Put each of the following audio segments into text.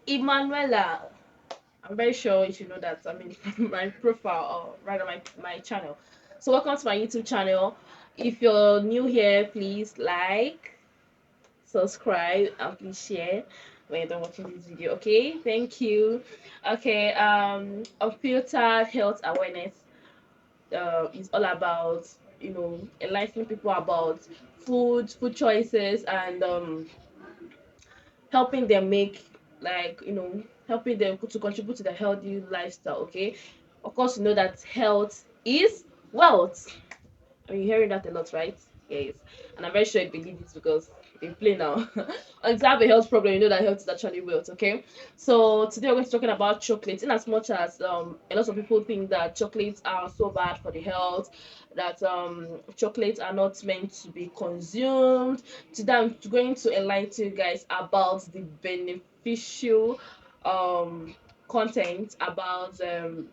Emanuela. I'm very sure you should know that. I mean, my profile or rather my channel. So welcome to my YouTube channel. If you're new here, please like, subscribe, and please share when you're done watching this video. Okay, thank you. Okay, unfiltered health awareness is all about enlightening people about food choices and helping them make like helping them to contribute to the healthy lifestyle. Okay, of course you know that health is wealth. I mean, you're hearing that a lot, right? Yes. And I'm very sure you believe it because they play now. And to have a health problem, you know that health is actually wealth, okay? So today we're going to be talking about chocolates. In as much as a lot of people think that chocolates are so bad for the health, that chocolates are not meant to be consumed. Today I'm going to enlighten you guys about the beneficial um content about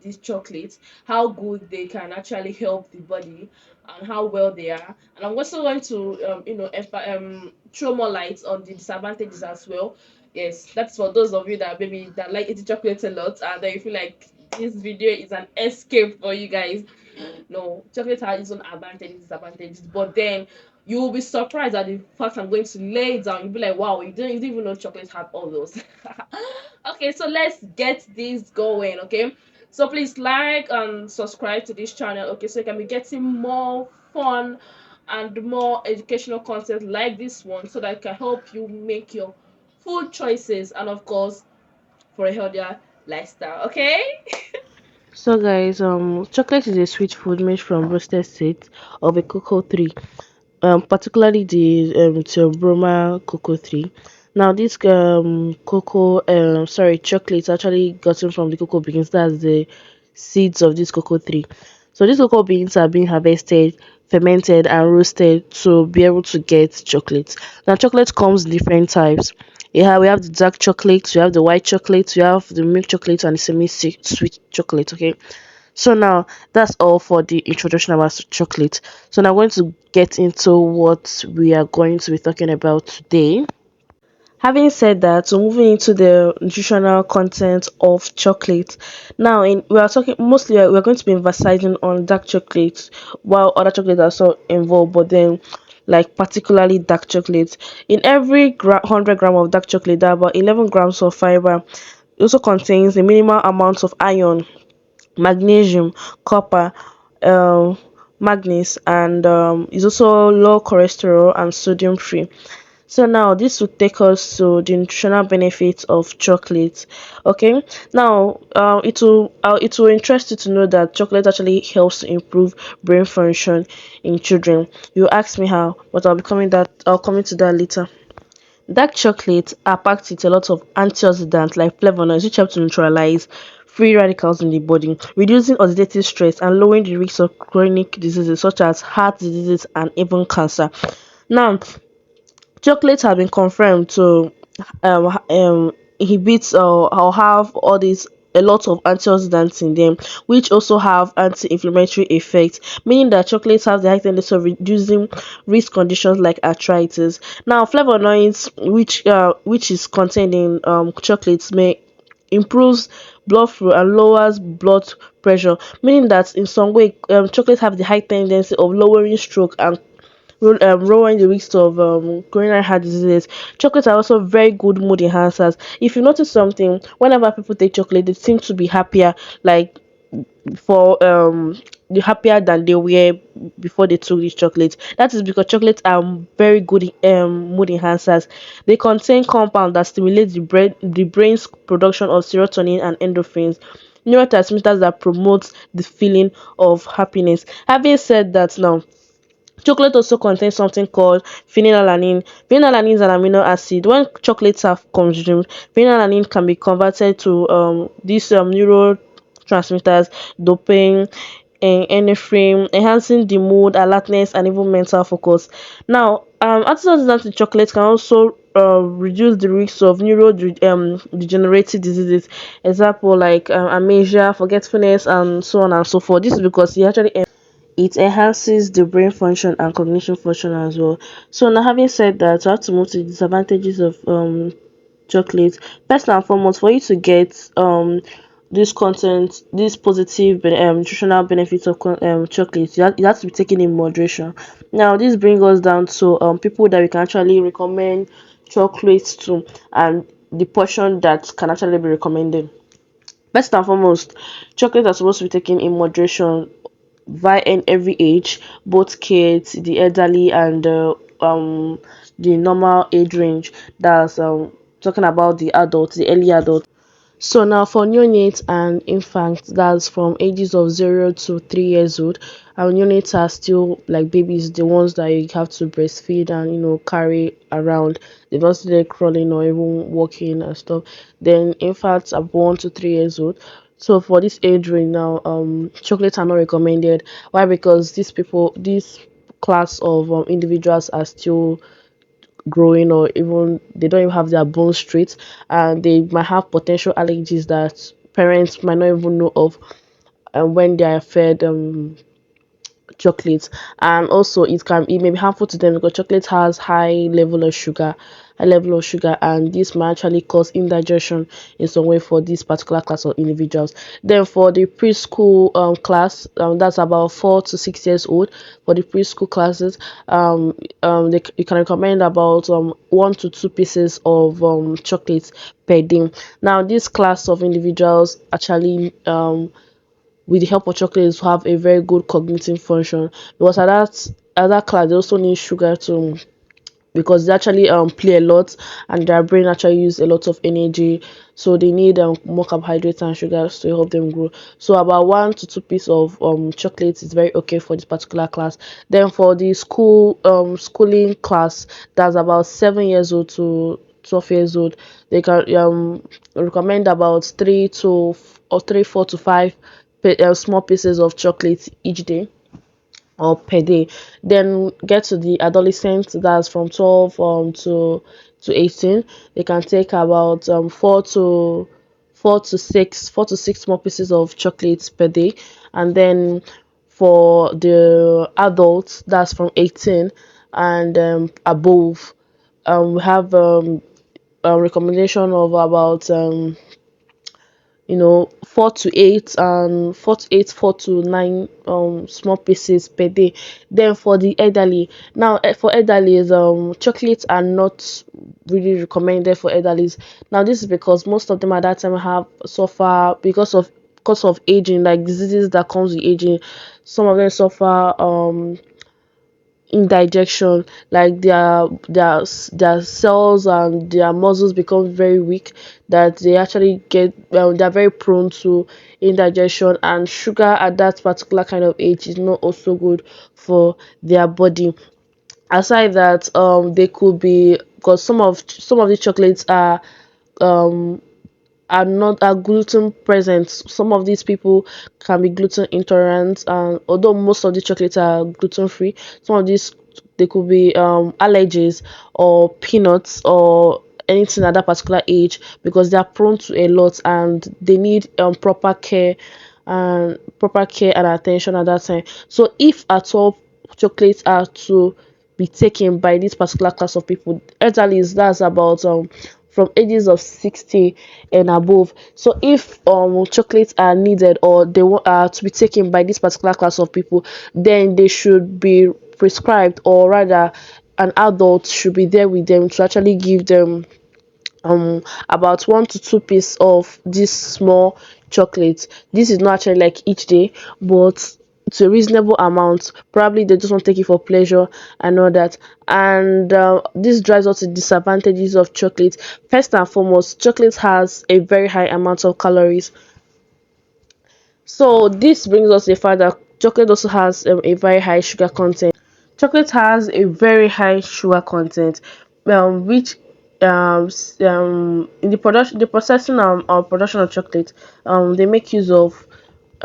these chocolates, how good they can actually help the body and how well they are. And I'm also going to throw more light on the disadvantages as well. Yes, that's for those of you that maybe that like eating chocolates a lot and then you feel like this video is an escape for you guys. No, chocolate has its own advantages, disadvantages, but then you will be surprised at the fact I'm going to lay it down. You'll be like, wow, you didn't even know chocolate had all those. Okay, so let's get this going, okay? So please like and subscribe to this channel, okay, so you can be getting more fun and more educational content like this one so that can help you make your food choices and of course for a healthier lifestyle, okay? So guys, chocolate is a sweet food made from roasted seeds of a cocoa tree, particularly the Theobroma cocoa tree. Now this chocolate actually gotten from the cocoa beans. That's the seeds of this cocoa tree. So these cocoa beans are being harvested, fermented, and roasted to be able to get chocolate. Now chocolate comes in different types. Yeah, we have the dark chocolate, we have the white chocolate, we have the milk chocolate, and the semi-sweet chocolate. Okay, so now that's all for the introduction about chocolate. So now I'm going to get into what we are going to be talking about today. Having said that, so moving into the nutritional content of chocolate. Now, we are talking mostly we are going to be emphasizing on dark chocolate, while other chocolates are also involved. But then, like particularly dark chocolate, in every 100 gram of dark chocolate, there are about 11 grams of fiber. It also contains a minimal amount of iron, magnesium, copper, um, magnesium, and is also low cholesterol and sodium free. So now this will take us to the nutritional benefits of chocolate. Okay, now it will interest you to know that chocolate actually helps to improve brain function in children. You ask me how, but I'll come into that later. Dark chocolates are packed with a lot of antioxidants like flavonoids, which help to neutralize free radicals in the body, reducing oxidative stress and lowering the risk of chronic diseases such as heart diseases and even cancer. Now, chocolates have been confirmed to inhibit or have all these a lot of antioxidants in them, which also have anti-inflammatory effects, meaning that chocolates have the high tendency of reducing risk conditions like arthritis. Now, flavonoids, which is contained in chocolates, may improves blood flow and lowers blood pressure, meaning that in some way chocolates have the high tendency of lowering stroke and lowering the risk of coronary heart diseases. Chocolates are also very good mood enhancers. If you notice something, whenever people take chocolate, they seem to be happier, like for happier than they were before they took these chocolates. That is because chocolates are very good mood enhancers. They contain compounds that stimulate the brain's production of serotonin and endorphins, neurotransmitters that promote the feeling of happiness. Having said that, now chocolate also contains something called phenylalanine. Phenylalanine is an amino acid. When chocolates are consumed, phenylalanine can be converted to these neurotransmitters, dopamine and epinephrine, enhancing the mood, alertness, and even mental focus. Now, antioxidants in chocolate can also reduce the risk of degenerative diseases, example like amnesia, forgetfulness, and so on and so forth. This is because it enhances the brain function and cognition function as well. So now having said that, I have to move to the disadvantages of chocolate. First and foremost, for you to get this content, this positive nutritional benefits of chocolate, it has to be taken in moderation. Now this brings us down to people that we can actually recommend chocolates to, and the portion that can actually be recommended. First and foremost, chocolate are supposed to be taken in moderation via in every age, both kids, the elderly, and the normal age range. That's talking about the adults, the early adults. So now for neonates and infants, that's from ages of 0 to 3 years old. Our neonates are still like babies, the ones that you have to breastfeed and carry around. They're not still crawling or even walking and stuff. Then infants are 1 to 3 years old. So for this age range now, chocolates are not recommended. Why? Because this class of individuals are still growing, or even they don't even have their bones straight, and they might have potential allergies that parents might not even know of, and when they are fed chocolates. And also it may be harmful to them because chocolate has high level of sugar, and this might actually cause indigestion in some way for this particular class of individuals. Then for the preschool class, that's about 4 to 6 years old. For the preschool classes, you can recommend about 1 to 2 pieces of chocolate per day. Now this class of individuals actually with the help of chocolates have a very good cognitive function, because at that class they also need sugar to, because they actually play a lot, and their brain actually use a lot of energy, so they need more carbohydrates and sugars to help them grow. So about 1 to 2 pieces of chocolate is very okay for this particular class. Then for the schooling class, that's about 7 years old to 12 years old, they can recommend about 4 to 5 small pieces of chocolate each day or per day. Then get to the adolescents, that's from 12 to 18. They can take about 4 to 6 more pieces of chocolates per day. And then for the adults, that's from 18 and above, we have a recommendation of about 4 to 9 small pieces per day. Then for the elderly, now for elderly, chocolates are not really recommended for elderlies. Now this is because most of them at that time have suffer because of aging, like diseases that comes with aging. Some of them suffer indigestion, like their cells and their muscles become very weak, that they actually get they're very prone to indigestion, and sugar at that particular kind of age is not also good for their body. Aside that, they could be, because some of the chocolates um are not are gluten present. Some of these people can be gluten intolerant, and although most of the chocolates are gluten free, some of these they could be allergies or peanuts or anything at that particular age, because they are prone to a lot and they need proper care and attention at that time. So if at all chocolates are to be taken by this particular class of people, elderly, that's about from ages of 60 and above. So if chocolates are needed, or they are to be taken by this particular class of people, then they should be prescribed, or rather an adult should be there with them to actually give them about 1 to 2 piece of this small chocolate. This is not actually like each day, but it's a reasonable amount. Probably they just want to take it for pleasure and all that. And this drives us to disadvantages of chocolate. First and foremost, chocolate has a very high amount of calories. So this brings us to the fact that chocolate also has a very high sugar content. Chocolate has a very high sugar content, which in the processing or production of chocolate, they make use of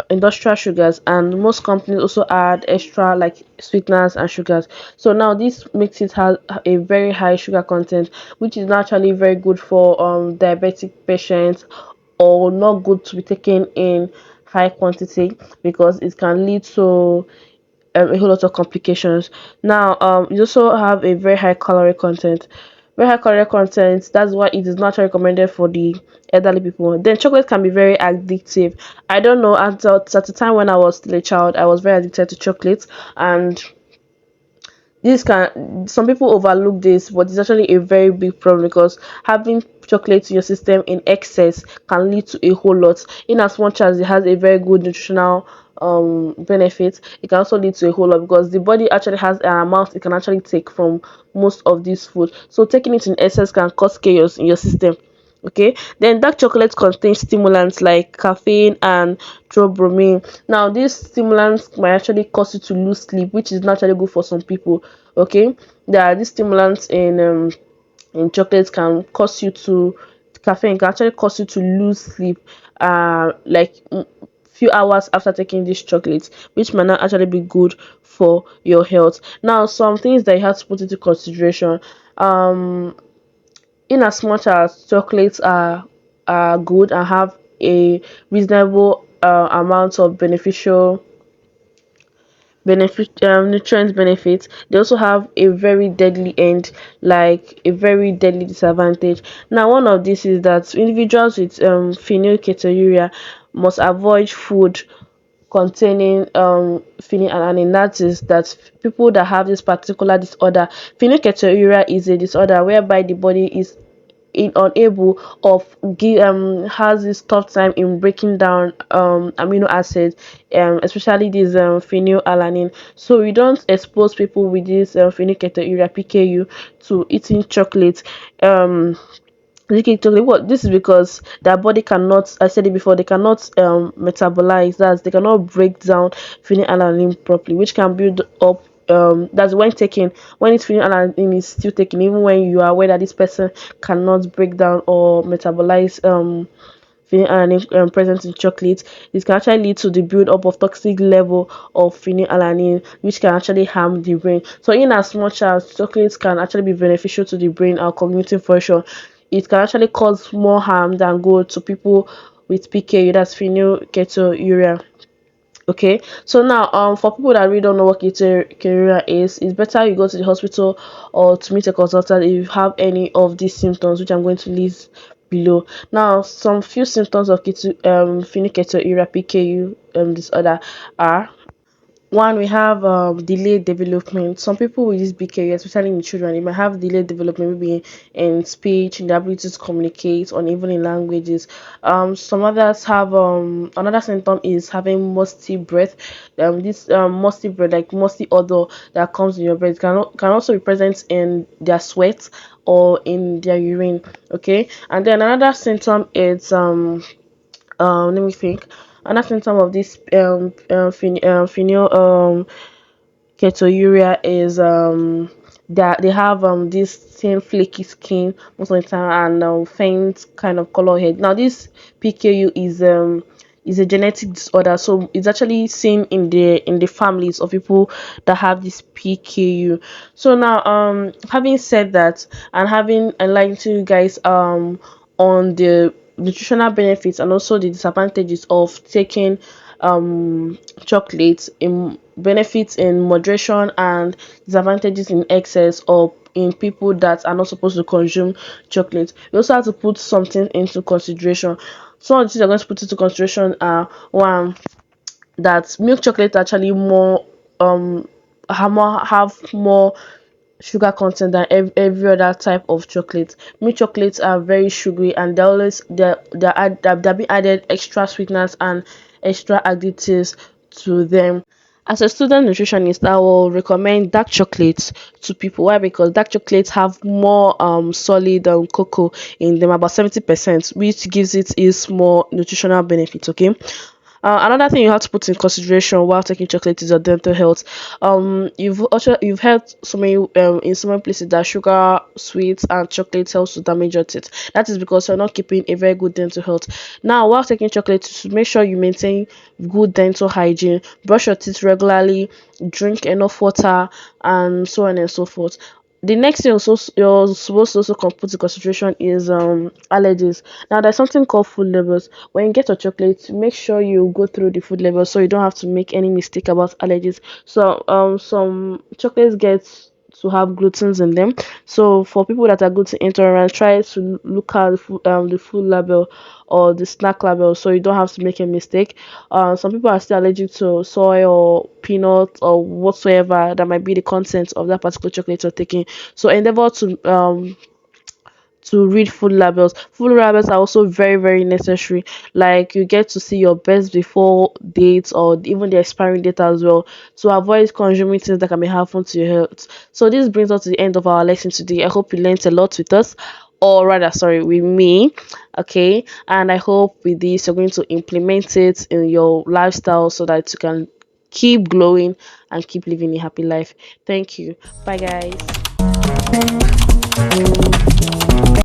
industrial sugars, and most companies also add extra like sweeteners and sugars. So now this makes it have a very high sugar content, which is naturally very good for diabetic patients, or not good to be taken in high quantity, because it can lead to a whole lot of complications. Now, you also have a very high calorie content, very high calorie content. That's why it is not recommended for the elderly people. Then chocolate can be very addictive. I don't know, at the time when I was still a child, I was very addicted to chocolate, and this can, some people overlook this, but it's actually a very big problem, because having chocolate in your system in excess can lead to a whole lot. In as much as it has a very good nutritional benefit, it can also lead to a whole lot, because the body actually has an amount it can actually take from most of this food. So taking it in excess can cause chaos in your system. Okay, then dark chocolate contains stimulants like caffeine and trobromine. Now these stimulants might actually cause you to lose sleep, which is naturally good for some people. Okay, there are these stimulants in chocolates can cause you to, caffeine can actually cause you to lose sleep like few hours after taking these chocolates, which might not actually be good for your health. Now some things that you have to put into consideration, um in as much as chocolates are good and have a reasonable amount of beneficial nutrient benefits, they also have a very deadly end, like a very deadly disadvantage. Now one of this is that individuals with phenylketonuria must avoid food containing phenylalanine. That is, that people that have this particular disorder, phenylketonuria is a disorder whereby the body is unable of has this tough time in breaking down amino acids, especially this phenylalanine. So we don't expose people with this phenylketonuria PKU to eating chocolate. What this is because their body cannot, I said it before, they cannot metabolize, that they cannot break down phenylalanine properly, which can build up, that's when taken, when it's phenylalanine is still taken, even when you are aware that this person cannot break down or metabolize phenylalanine present in chocolate. This can actually lead to the build up of toxic level of phenylalanine, which can actually harm the brain. So in as much as chocolates can actually be beneficial to the brain or cognitive function, it can actually cause more harm than good to people with PKU, that's phenylketonuria. Okay, so now for people that really don't know what ketonuria is, it's better you go to the hospital or to meet a consultant if you have any of these symptoms, which I'm going to list below. Now some few symptoms of phenylketonuria PKU disorder are: one, we have delayed development. Some people with this BK, especially in children, they might have delayed development, maybe in speech, in the ability to communicate, or even in languages. Some others have another symptom is having musty breath. This musty breath, like musty odor that comes in your breath, can also be present in their sweat or in their urine. Okay, and then another symptom is let me think. Another symptom of this phenyl ketonuria is that they have this thin flaky skin most of the time, and faint kind of color head. Now this PKU is a genetic disorder, so it's actually seen in the families of people that have this PKU. So now having said that, and having enlightened you guys on the nutritional benefits and also the disadvantages of taking chocolates, in benefits in moderation and disadvantages in excess, or in people that are not supposed to consume chocolate, we also have to put something into consideration. Some of the things we're going to put into consideration are: one, that milk chocolate actually more have more sugar content than every other type of chocolate. Milk chocolates are very sugary, and they're being added extra sweeteners and extra additives to them. As a student nutritionist, I will recommend dark chocolates to people. Why? Because dark chocolates have more solid cocoa in them, about 70%, which gives it a small nutritional benefit. Okay. Another thing you have to put in consideration while taking chocolate is your dental health. You've heard so many in so many places that sugar, sweets, and chocolate helps to damage your teeth. That is because you're not keeping a very good dental health. Now, while taking chocolate, you should make sure you maintain good dental hygiene, brush your teeth regularly, drink enough water, and so on and so forth. The next thing you're supposed to also put in consideration is allergies. Now there's something called food labels. When you get your chocolate, make sure you go through the food labels so you don't have to make any mistake about allergies. So some chocolates get to have glutens in them. So for people that are gluten intolerant, try to look at the food label or the snack label so you don't have to make a mistake. Some people are still allergic to soy or peanut or whatsoever that might be the content of that particular chocolate you're taking. So endeavor to read food labels. Food labels are also very, very necessary. Like you get to see your best before dates or even the expiring date as well to avoid consuming things that can be harmful to your health. So this brings us to the end of our lesson today. I hope you learned a lot with us. Or rather, sorry, with me, okay. And I hope with this you're going to implement it in your lifestyle so that you can keep glowing and keep living a happy life. Thank you. Bye, guys.